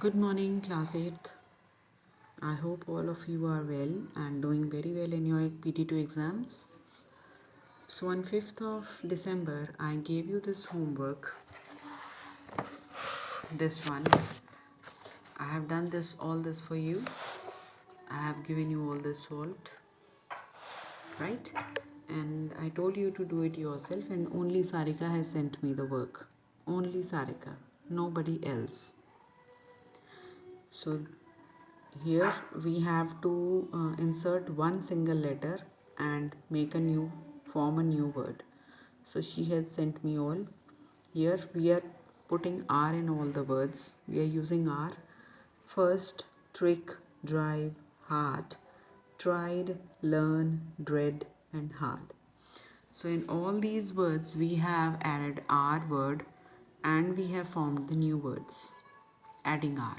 Good morning, class 8th. I hope all of you are well and doing very well in your PT2 exams. So on 5th of December, I gave you this homework, this one. I have done all this for you. I have given you all this solved, right? And I told you to do it yourself, and only Sarika has sent me the work. Only Sarika, nobody else. So here we have to insert one single letter and form a new word. So she has sent me all. Here we are putting R in all the words. We are using R. First, trick, drive, heart, tried, learn, dread, and hard. So in all these words we have added R word and we have formed the new words adding R.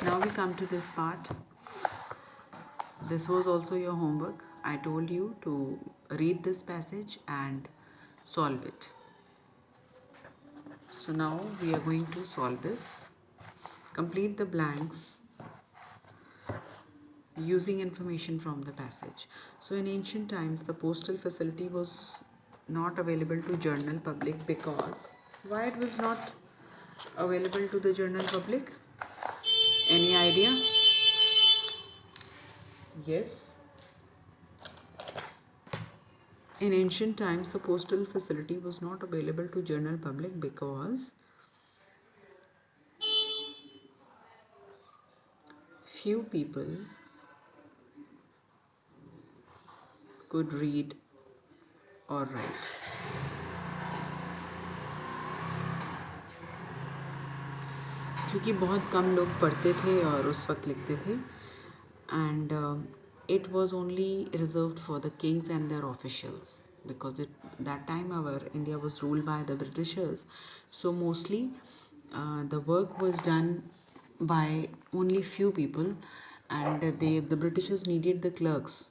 Now we come to this part. This was also your homework. I told you to read this passage and solve it. So now we are going to solve this. Complete the blanks using information from the passage. So in ancient times, the postal facility was not available to general public because why it was not available to the general public? Any idea? Yes. In ancient times, the postal facility was not available to general public because few people could read or write. क्योंकि बहुत कम लोग पढ़ते थे और उस वक्त लिखते थे and it was only reserved for the kings and their officials because that time our India was ruled by the Britishers, so mostly the work was done by only few people and the Britishers needed the clerks,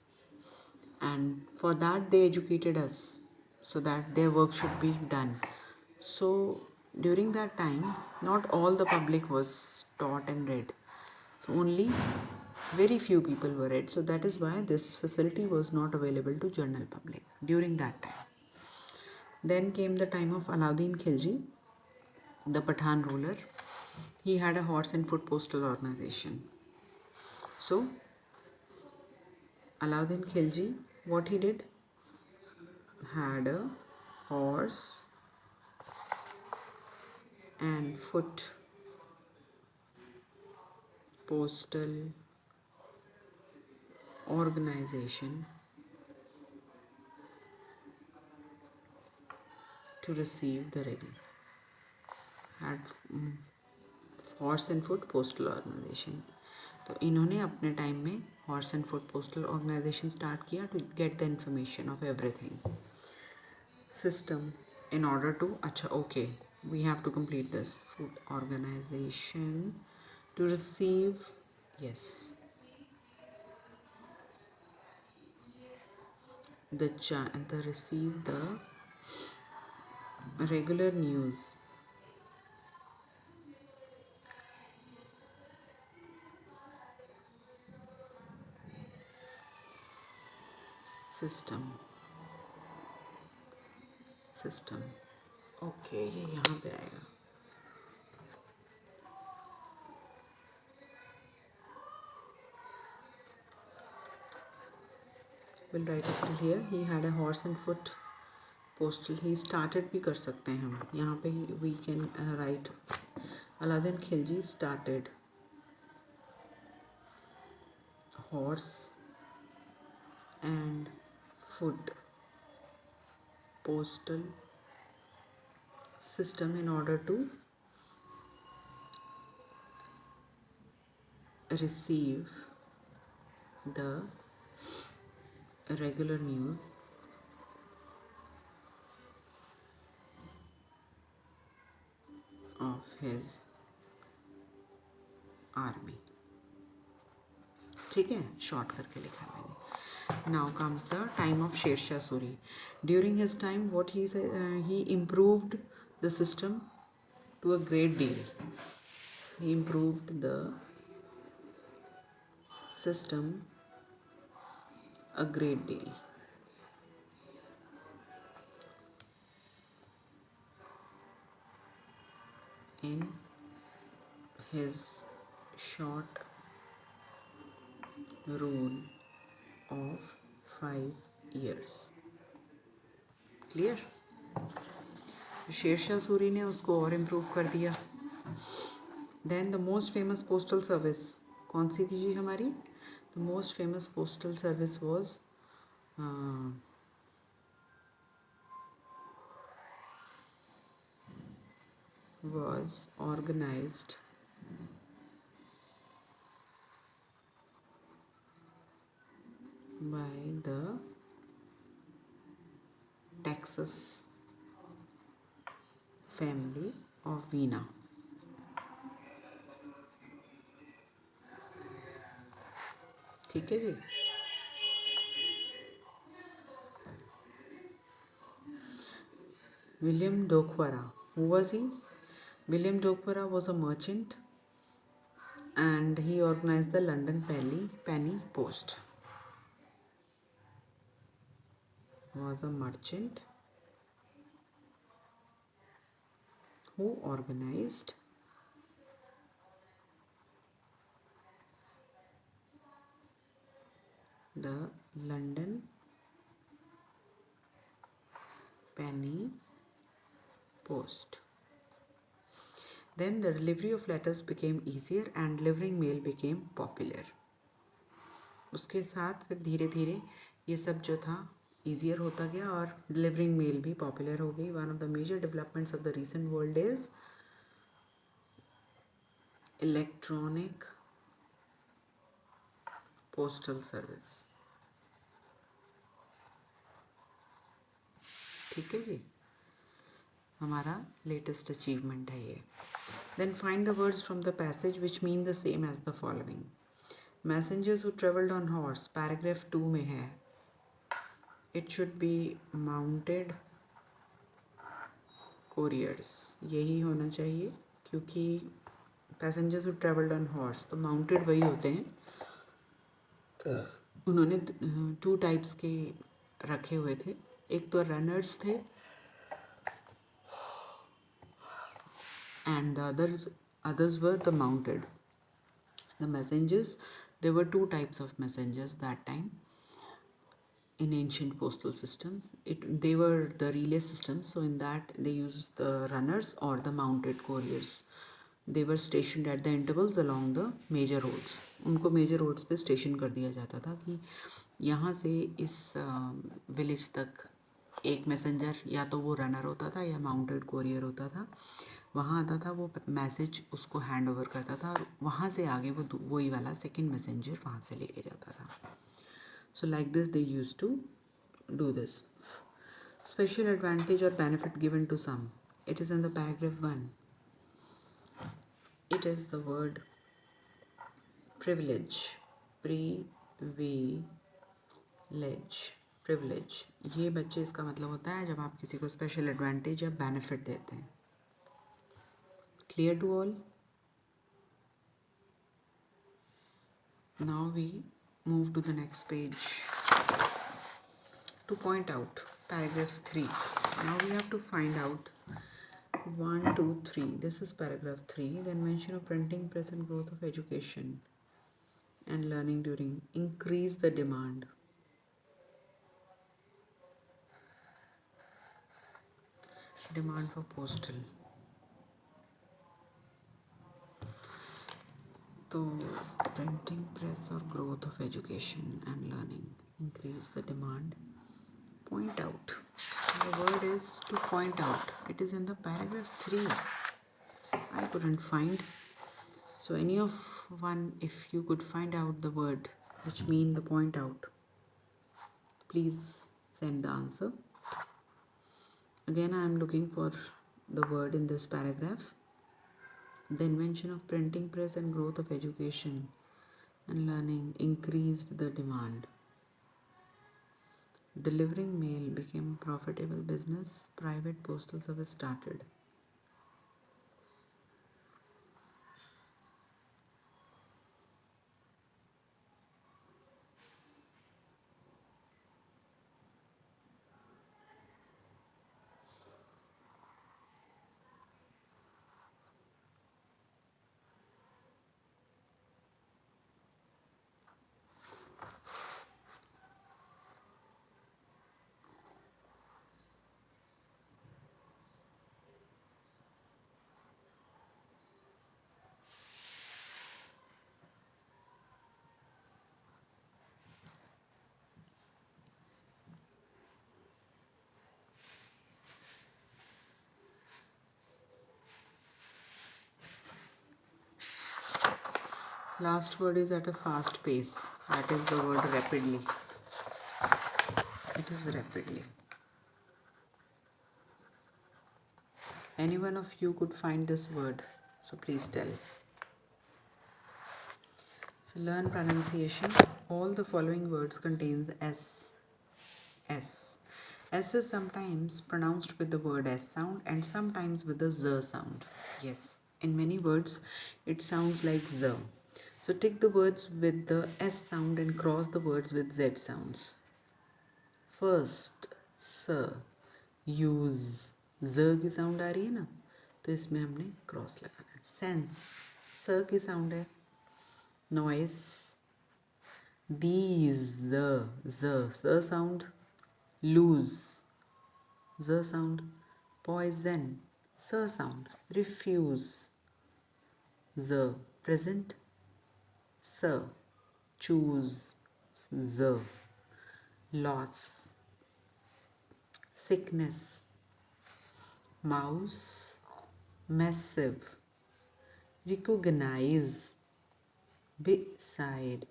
and for that they educated us so that their work should be done. So during that time not all the public was taught and read, so only very few people were read. So that is why this facility was not available to general public during that time. Then came the time of Alauddin Khilji, the Pathan ruler. He had a horse and foot postal organization. So Alauddin Khilji, what he did, had a horse and foot postal organization to receive the regular. Had horse and foot postal organisation. तो इन्होंने अपने time में horse and foot postal organisation start किया to get the information of everything system in order to. अच्छा okay, we have to complete this. Food organisation to receive, yes, the receive the regular news system. Okay, ये यहाँ पे आएगा. We'll write it till here. He had a horse and foot postal. He started भी कर सकते हैं हम यहाँ पे. We can write Alauddin Khilji started horse and foot postal system in order to receive the regular news of his army. ठीक है, short करके लिखा मैंने. Now comes the time of Sher Shah Suri. During his time, what he said, he improved the system to a great deal. He improved the system a great deal. In his short rule of 5 years. Clear? Sher Shah Suri ने उसको और improve कर दिया. Then the most famous postal service कौन सी थी जी हमारी? The most famous postal service was organized by the Texas family of Vienna. ठीक है जी. William Dokvara. Who was he? William Dokvara was a merchant and he organized the London Penny Post. Was a merchant who organized the London Penny Post. Then the delivery of letters became easier and delivering mail became popular. उसके साथ फिर धीरे धीरे ये सब जो था easier होता गया और डिलीवरिंग मेल भी पॉपुलर हो गई. One of the major developments of the recent world is electronic postal service. ठीक है जी, हमारा लेटेस्ट अचीवमेंट है ये. Then find the words from the passage which mean the same as the following. Messengers who travelled on horse paragraph 2 में है. It should be mounted couriers. यही होना चाहिए क्योंकि passengers who travelled on horse तो mounted वही होते हैं. उन्होंने 2 टाइप्स के रखे हुए थे. एक तो रनर्स थे and the others were the mounted. The messengers, there were 2 types of messengers that time in ancient postal systems. They were the relay systems, so in that they used the runners or the mounted couriers. They were stationed at the intervals along the major roads. उनको major roads पे station कर दिया जाता था कि यहाँ से इस विलेज तक एक मैसेंजर या तो वो रनर होता था या माउंटेड कोरियर होता था. वहाँ आता था, वो मैसेज उसको हैंड ओवर करता था और वहाँ से आगे वो वही वाला सेकंड मैसेंजर वहाँ से लेके जाता था. So like this they use to do this. Special advantage और benefit given to some. It is in the paragraph 1. It is the word privilege. Privilege. ये बच्चे इसका मतलब होता है जब आप किसी को स्पेशल एडवांटेज या बेनिफिट देते हैं. Clear to all? Now we move to the next page to point out paragraph 3. Now we have to find out 1, 2, 3. This is paragraph 3. The invention of printing press and growth of education and learning during increase the demand. Demand for postal. तो printing press और growth of education and learning increase the demand. Point out. The word is to point out. It is in the paragraph 3. I couldn't find. So any of one, if you could find out the word which mean the point out, please send the answer. Again, I am looking for the word in this paragraph. The invention of printing press and growth of education and learning increased the demand. Delivering mail became a profitable business. Private postal service started. Last word is at a fast pace. That is the word rapidly. It is rapidly. Any one of you could find this word, so please tell. So learn pronunciation. All the following words contains S. S. S is sometimes pronounced with the word S sound and sometimes with the Z sound. Yes, in many words it sounds like Z. So tick the words with the S sound and cross the words with Z sounds. First, S. Use. Z की sound आ रही है ना, तो इसमें हमने cross लगाना है. Sense. स की साउंड है. Noise. These, the sound. Lose, the sound. Poison, the sound. Refuse, the. Present, the. Choose, the. Loss, sickness. Mouse, massive. Recognize, beside.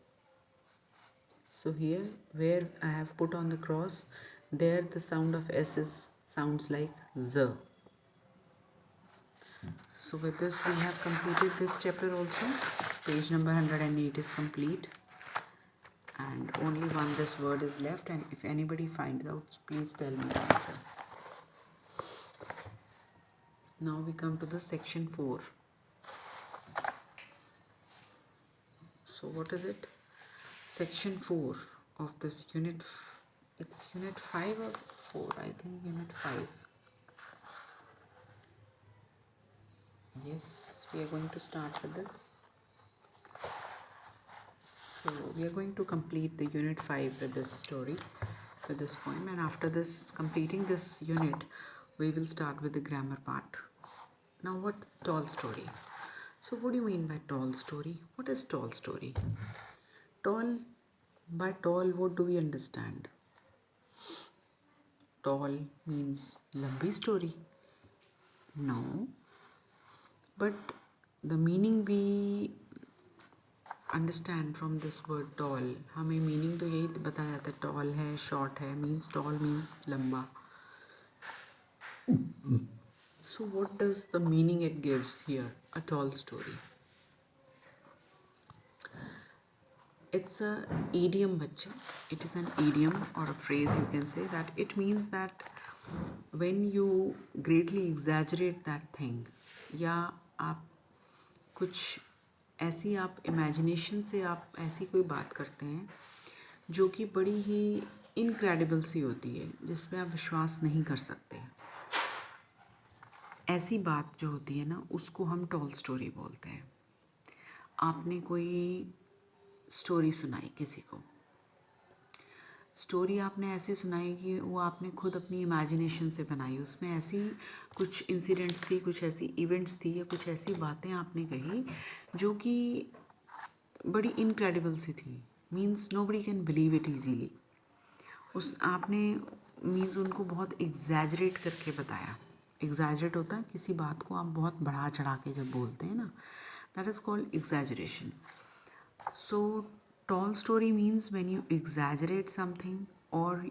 So here where I have put on the cross, there the sound of S sounds like Z. So with this we have completed this chapter also. Page number 108 is complete. And only one this word is left, and if anybody finds out, please tell me the answer. Now we come to the section 4. So what is it? Section 4 of this unit. It's unit 5 or 4? I think unit 5. Yes, we are going to start with this. So we are going to complete the unit 5 with this story, with this poem, and after this, completing this unit, we will start with the grammar part. Now what tall story? So what do you mean by tall story? What is tall story? Tall, by tall what do we understand? Tall means lambi story? No. But the meaning we understand from this word tall, हमें meaning तो यही बताया जाता है, tall है, short है, means tall means लंबा. So what does the meaning it gives here? A tall story. It's a idiom, बच्चे. It is an idiom or a phrase, you can say that. It means that when you greatly exaggerate that thing, या आप कुछ ऐसी आप imagination से आप ऐसी कोई बात करते हैं जो कि बड़ी ही इनक्रेडिबल सी होती है, जिसमें आप विश्वास नहीं कर सकते. ऐसी बात जो होती है ना, उसको हम टॉल स्टोरी बोलते हैं. आपने कोई स्टोरी सुनाई किसी को, स्टोरी आपने ऐसे सुनाई कि वो आपने खुद अपनी इमेजिनेशन से बनाई, उसमें ऐसी कुछ इंसिडेंट्स थी, कुछ ऐसी इवेंट्स थी या कुछ ऐसी बातें आपने कही जो कि बड़ी इनक्रेडिबल सी थी. Means nobody can believe it easily. उस आपने मीन्स उनको बहुत एग्जैजरेट करके बताया. एग्जैजरेट होता है किसी बात को आप बहुत बढ़ा चढ़ा के जब बोलते हैं ना, that is called exaggeration. So tall story means when you exaggerate something और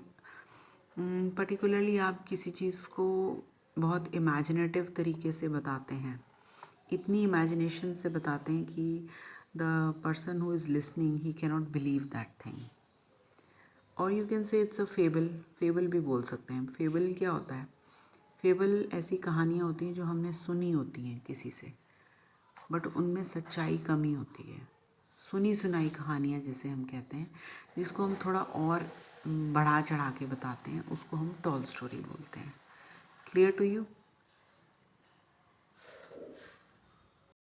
particularly आप किसी चीज़ को बहुत imaginative तरीके से बताते हैं, इतनी imagination से बताते हैं कि the person who is listening he cannot believe that thing. और you can say it's a fable. Fable भी बोल सकते हैं. Fable क्या होता है? Fable ऐसी कहानियाँ होती हैं जो हमने सुनी होती हैं किसी से, बट उनमें सच्चाई कमी होती है. सुनी सुनाई कहानियाँ जिसे हम कहते हैं, जिसको हम थोड़ा और बढ़ा चढ़ा के बताते हैं, उसको हम टॉल स्टोरी बोलते हैं. Clear to you?